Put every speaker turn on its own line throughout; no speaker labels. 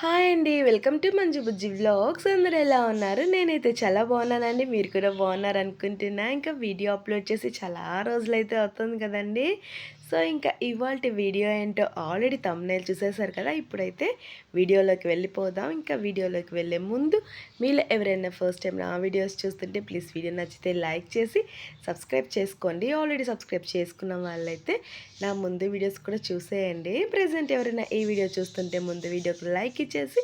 Hi అండి. Welcome to Manju Bujji vlogs. అందరూ ఎలా ఉన్నారు? నేనైతే చాలా బాగున్నానండి. మీరు కూడా బాగున్నారనుకుంటున్నా. ఇంకా వీడియో అప్లోడ్ చేసి చాలా రోజులైతే అవుతుంది కదండీ. సో, ఇంకా ఇవాల్టి వీడియో ఏంటో ఆల్రెడీ థంబ్‌నెయిల్ చూసేశారు కదా! ఇప్పుడైతే వీడియోలోకి వెళ్ళిపోదాం. ఇంకా వీడియోలోకి వెళ్ళే ముందు మీలో ఎవరైనా ఫస్ట్ టైం నా వీడియోస్ చూస్తుంటే ప్లీజ్ వీడియో నచ్చితే లైక్ చేసి సబ్స్క్రైబ్ చేసుకోండి. ఆల్రెడీ సబ్స్క్రైబ్ చేసుకున్న వాళ్ళైతే నా ముందు వీడియోస్ కూడా చూసేయండి. ప్రెజెంట్ ఎవరైనా ఈ వీడియో చూస్తుంటే ముందు వీడియోకి లైక్ ఇచ్చేసి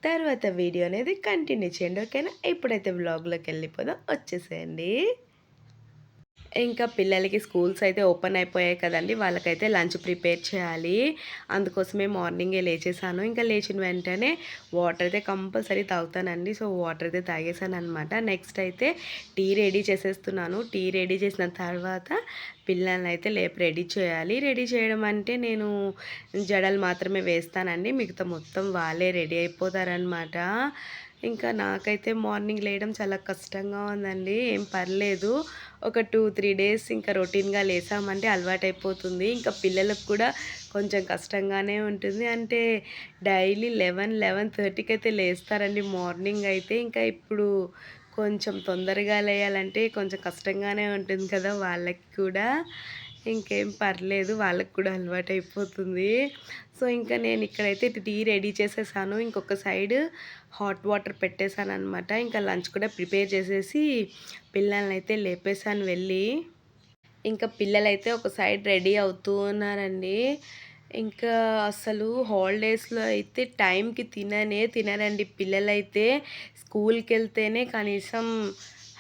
తర్వాత వీడియో అనేది కంటిన్యూ చేయండి. ఓకేనా? ఇప్పుడైతే వ్లాగ్లోకి వెళ్ళిపోదాం. వచ్చేసేయండి. ఇంకా పిల్లలకి స్కూల్స్ అయితే ఓపెన్ అయిపోయాయి కదండి. వాళ్ళకైతే లంచ్ ప్రిపేర్ చేయాలి. అందుకోసమే మార్నింగే లేచేసాను. ఇంకా లేచిన వెంటనే వాటర్ అయితే కంపల్సరీ తాగుతానండి. సో వాటర్ అయితే తాగేసానమాట. నెక్స్ట్ అయితే టీ రెడీ చేసేస్తున్నాను. టీ రెడీ చేసిన తర్వాత పిల్లల్ని అయితే లేపు రెడీ చేయాలి. రెడీ చేయడం అంటే నేను జడలు మాత్రమే వేస్తానండి. మిగతా మొత్తం వాళ్ళే రెడీ అయిపోతారనమాట. ఇంకా నాకైతే మార్నింగ్ లేయడం చాలా కష్టంగా ఉందండి. ఏం పర్లేదు, ఒక 2-3 డేస్ ఇంకా రొటీన్‌గా లేసామంటే అలవాటైపోతుంది. ఇంకా పిల్లలకు కూడా కొంచెం కష్టంగానే ఉంటుంది. అంటే డైలీ 11:30కి అయితే లేస్తారండి మార్నింగ్ అయితే. ఇంకా ఇప్పుడు కొంచెం తొందరగా లేయాలంటే కొంచెం కష్టంగానే ఉంటుంది కదా వాళ్ళకి కూడా. ఇంకేం పర్లేదు, వాళ్ళకి కూడా అలవాటైపోతుంది. సో, ఇంకా నేను ఇక్కడైతే టీ రెడీ చేసేసాను. ఇంకొక సైడ్ హాట్ వాటర్ పెట్టేశాననమాట. ఇంకా లంచ్ కూడా ప్రిపేర్ చేసేసి పిల్లల్నైతే లేపేశాను వెళ్ళి. ఇంకా పిల్లలైతే ఒక సైడ్ రెడీ అవుతూ ఉన్నారండి. ఇంకా అసలు హాలిడేస్‌లో అయితే టైంకి తినరండి పిల్లలైతే. స్కూల్‌కెళ్తేనే కనీసం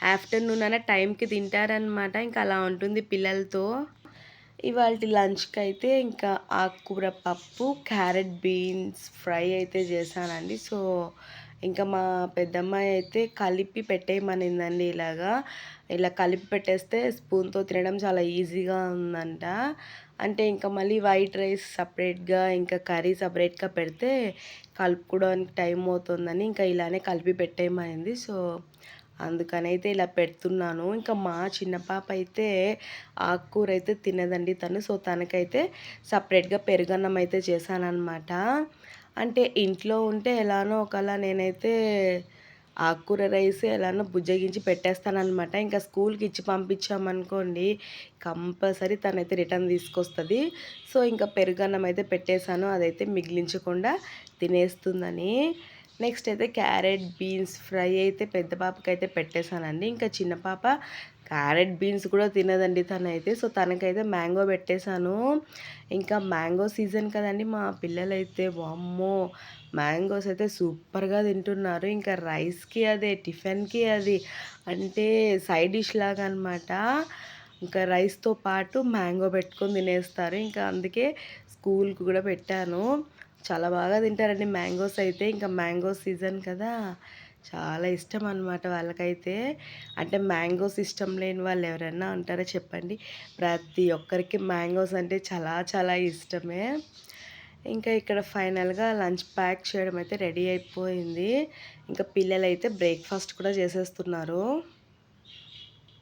ఆఫ్టర్‌నూన్ అన్నా టైంకి తింటారనమాట. ఇంకా అలా ఉంటుంది పిల్లలతో. ఇవాల్టి లంచ్‌కైతే ఇంకా ఆకుకూర పప్పు, క్యారెట్ బీన్స్ ఫ్రై అయితే చేశానండి. సో, ఇంకా మా పెద్దమ్మాయి అయితే కలిపి పెట్టేయమనిందండి ఇలాగా. ఇలా కలిపి పెట్టేస్తే స్పూన్‌తో తినడం చాలా ఈజీగా ఉందంట. అంటే ఇంకా మళ్ళీ వైట్ రైస్ సపరేట్‌గా, ఇంకా కర్రీ సపరేట్‌గా పెడితే కలుపుకోవడానికి టైం అవుతుందని ఇంకా ఇలానే కలిపి పెట్టేయమనింది. సో, అందుకనైతే ఇలా పెడుతున్నాను. ఇంకా మా చిన్న పాప అయితే ఆకుకూర అయితే తినదండి తను. సో, తనకైతే సపరేట్‌గా పెరుగన్నం అయితే చేశాననమాట. అంటే ఇంట్లో ఉంటే ఎలానో ఒకలా నేనైతే ఆకుకూర రైస్ ఎలానో బుజ్జగించి పెట్టేస్తాననమాట. ఇంకా స్కూల్‌కి ఇచ్చి పంపించామనుకోండి, కంపల్సరీ తనైతే రిటర్న్ తీసుకొస్తది. సో, ఇంకా పెరుగన్నం అయితే పెట్టేశాను. అదైతే మిగిలించకుండా తినేస్తుందని. నెక్స్ట్ అయితే క్యారెట్ బీన్స్ ఫ్రై అయితే పెద్ద పాపకైతే పెట్టేశానండి. ఇంకా చిన్న పాప క్యారెట్ బీన్స్ కూడా తినదండి తనైతే. సో, తనకైతే మ్యాంగో పెట్టేశాను. ఇంకా మ్యాంగో సీజన్ కదండి. మా పిల్లలైతే వామ్మో! మ్యాంగోస్ అయితే సూపర్‌గా తింటున్నారు. ఇంకా రైస్‌కి అదే, టిఫిన్‌కి అది. అంటే సైడ్ డిష్ లాగా అనమాట. ఇంకా రైస్‌తో పాటు మ్యాంగో పెట్టుకొని తినేస్తారు. ఇంకా అందుకే స్కూల్‌కి కూడా పెట్టాను. చాలా బాగా తింటారండి మ్యాంగోస్ అయితే. ఇంకా మ్యాంగో సీజన్ కదా! చాలా ఇష్టం అనమాట వాళ్ళకైతే. అంటే మ్యాంగోస్ ఇష్టం లేని వాళ్ళు ఎవరైనా ఉంటారా చెప్పండి? ప్రతి ఒక్కరికి మ్యాంగోస్ అంటే చాలా చాలా ఇష్టమే. ఇంకా ఇక్కడ ఫైనల్‌గా లంచ్ ప్యాక్ చేయడం అయితే రెడీ అయిపోయింది. ఇంకా పిల్లలైతే బ్రేక్‌ఫాస్ట్ కూడా చేసేస్తున్నారు.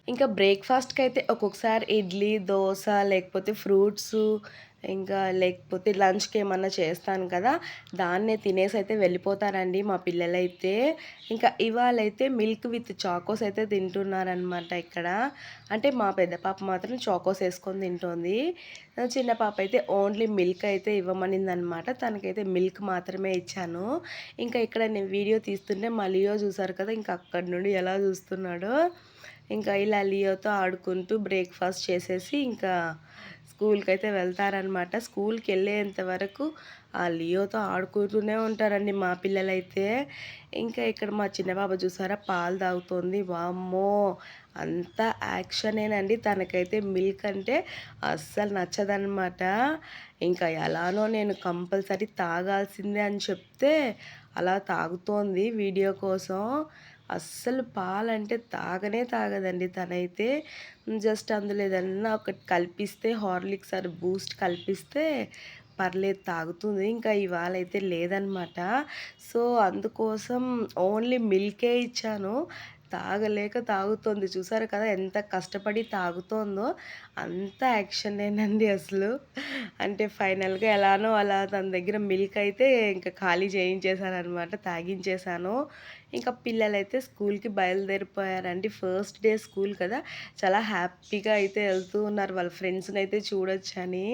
ఇంకా బ్రేక్‌ఫాస్ట్‌కైతే ఒక్కొక్కసారి ఇడ్లీ, దోస లేకపోతే ఫ్రూట్సు, ఇంకా లేకపోతే లంచ్‌కి ఏమన్నా చేస్తాను కదా! దాన్నే తినేసైతే వెళ్ళిపోతారండి మా పిల్లలైతే. ఇంకా ఇవాళైతే మిల్క్ విత్ చాకోస్ అయితే తింటున్నారనమాట ఇక్కడ. అంటే మా పెద్ద పాప మాత్రం చాకోస్ ఏసుకొని తింటోంది. చిన్న పాప అయితే ఓన్లీ మిల్క్ అయితే ఇవ్వమనిందనమాట. తనకైతే మిల్క్ మాత్రమే ఇచ్చాను. ఇంకా ఇక్కడ నేను వీడియో తీస్తుంటే మా లియో చూసారు కదా! ఇంకా అక్కడి నుండి ఎలా చూస్తున్నాడో. ఇంకా ఇలా లియోతో ఆడుకుంటూ బ్రేక్‌ఫాస్ట్ చేసేసి ఇంకా స్కూల్‌కైతే వెళ్తారనమాట. స్కూల్‌కెళ్ళేంత వరకు ఆ లియోతో ఆడుకుంటూనే ఉంటారండి మా పిల్లలైతే. ఇంకా ఇక్కడ మా చిన్న పాప చూసారా పాలు తాగుతోంది. వామ్మో! అంతా యాక్షనేనండి. తనకైతే మిల్క్ అంటే అస్సలు నచ్చదనమాట. ఇంకా ఎలానో నేను కంపల్సరీ తాగాల్సిందే అని చెప్తే అలా తాగుతోంది వీడియో కోసం. అస్సలు పాలంటే తాగనే తాగదండి తనైతే. జస్ట్ అందులో ఏదన్నా ఒకటి కల్పిస్తే హార్లిక్స్ ఆర్ బూస్ట్ కల్పిస్తే పర్లేదు తాగుతుంది. ఇంకా ఇవాళైతే లేదనమాట. సో, అందుకోసం ఓన్లీ మిల్కే ఇచ్చాను. తాగలేక తాగుతోంది. చూసారు కదా ఎంత కష్టపడి తాగుతోందో. అంత యాక్షనేనండి అసలు. అంటే ఫైనల్‌గా ఎలానో అలా తన దగ్గర మిల్క్ అయితే ఇంక ఖాళీ చేయించేసాననమాట. తాగించేసాను. ఇంకా పిల్లలైతే స్కూల్‌కి బయలుదేరిపోయారండి. ఫస్ట్ డే స్కూల్ కదా! చాలా హ్యాపీగా అయితే ఎళ్తూ ఉన్నారు. వాళ్ళ ఫ్రెండ్స్‌నైతే చూడొచ్చని.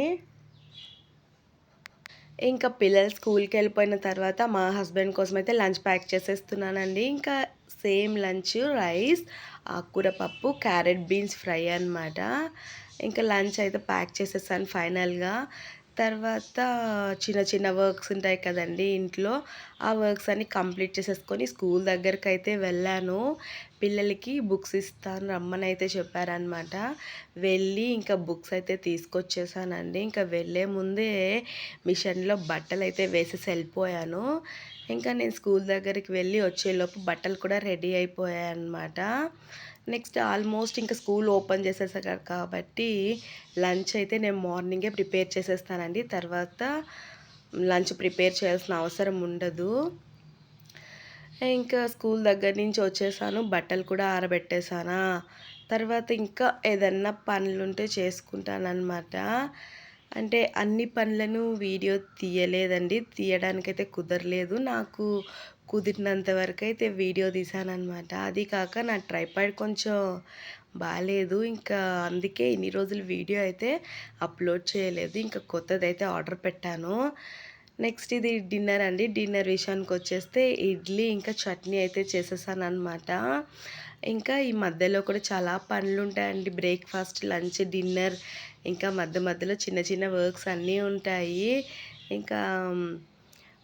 ఇంకా పిల్లలు స్కూల్‌కెళ్ళిపోయిన తర్వాత మా హస్బెండ్ కోసమయితే లంచ్ ప్యాక్ చేసేస్తున్నానండి. ఇంకా సేమ్ లంచ్ రైస్, ఆకుకూర పప్పు, క్యారెట్ బీన్స్ ఫ్రై అనమాట. ఇంకా లంచ్ అయితే ప్యాక్ చేసేసాను ఫైనల్‌గా. తర్వాత చిన్న చిన్న వర్క్స్ ఉంటాయి కదండీ ఇంట్లో. ఆ వర్క్స్ అన్నీ కంప్లీట్ చేసేసుకొని స్కూల్ దగ్గరకైతే వెళ్ళాను. పిల్లలకి బుక్స్ ఇస్తాను రమ్మనైతే చెప్పారనమాట. వెళ్ళి ఇంకా బుక్స్ అయితే తీసుకొచ్చేసానండి. ఇంకా వెళ్ళే ముందే మిషన్‌లో బట్టలైతే వేసేసి ఎళ్ళిపోయాను. ఇంకా నేను స్కూల్ దగ్గరికి వెళ్ళి వచ్చేలోపు బట్టలు కూడా రెడీ అయిపోయాయన్నమాట. నెక్స్ట్ ఆల్మోస్ట్ ఇంకా స్కూల్ ఓపెన్ చేసేసారు కాబట్టి లంచ్ అయితే నేను మార్నింగే ప్రిపేర్ చేసేస్తానండి. తర్వాత లంచ్ ప్రిపేర్ చేయాల్సిన అవసరం ఉండదు. ఇంకా స్కూల్ దగ్గర నుంచి వచ్చేసాను. బట్టలు కూడా ఆరబెట్టేసానా, తర్వాత ఇంకా ఏదన్నా పనులుంటే చేసుకుంటాననమాట. అంటే అన్ని పనులను వీడియో తీయలేదండి. తీయడానికైతే కుదరలేదు. నాకు కుదిరినంత వరకైతే వీడియో తీశాననమాట. అది కాక నా ట్రైపాడ్ కొంచెం బాలేదు. ఇంకా అందుకే ఇన్ని రోజులు వీడియో అయితే అప్‌లోడ్ చేయలేదు. ఇంకా కొత్తదైతే ఆర్డర్ పెట్టాను. నెక్స్ట్ ఇది డిన్నర్ అండి. డిన్నర్ విషయానికొచ్చేస్తే ఇడ్లీ ఇంకా చట్నీ అయితే చేసేసాననమాట. ఇంకా ఈ మధ్యలో కూడా చాలా పనులుంటాయండి. బ్రేక్‌ఫాస్ట్, లంచ్, డిన్నర్ ఇంకా మధ్య మధ్యలో చిన్న చిన్న వర్క్స్ అన్నీ ఉంటాయి. ఇంకా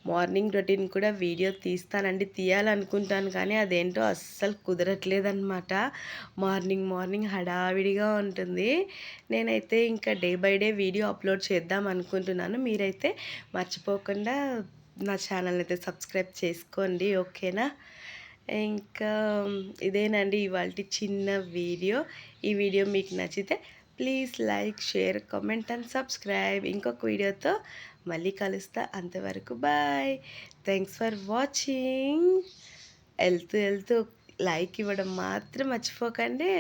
మార్నింగ్ రొటీన్ కూడా వీడియో తీస్తానండి. తీయాలనుకుంటాను కానీ అదేంటో అస్సలు కుదరట్లేదనమాట. మార్నింగ్ మార్నింగ్ హడావిడిగా ఉంటుంది. నేనైతే ఇంకా day by day video upload చేద్దాం అనుకుంటున్నాను. మీరైతే మర్చిపోకుండా నా ఛానల్‌ని అయితే సబ్స్క్రైబ్ చేసుకోండి. ఓకేనా? ఇంకా ఇదేనండి ఇవాల్టి చిన్న వీడియో. ఈ వీడియో మీకు నచ్చితే please like, share, comment and subscribe. ఇంకొక వీడియోతో మళ్ళీ కలుస్తా. అంతవరకు బాయ్. Thanks for watching. ఎళ్తూ ఎళ్తూ లైక్ ఇవ్వడం మాత్రం మర్చిపోకండి.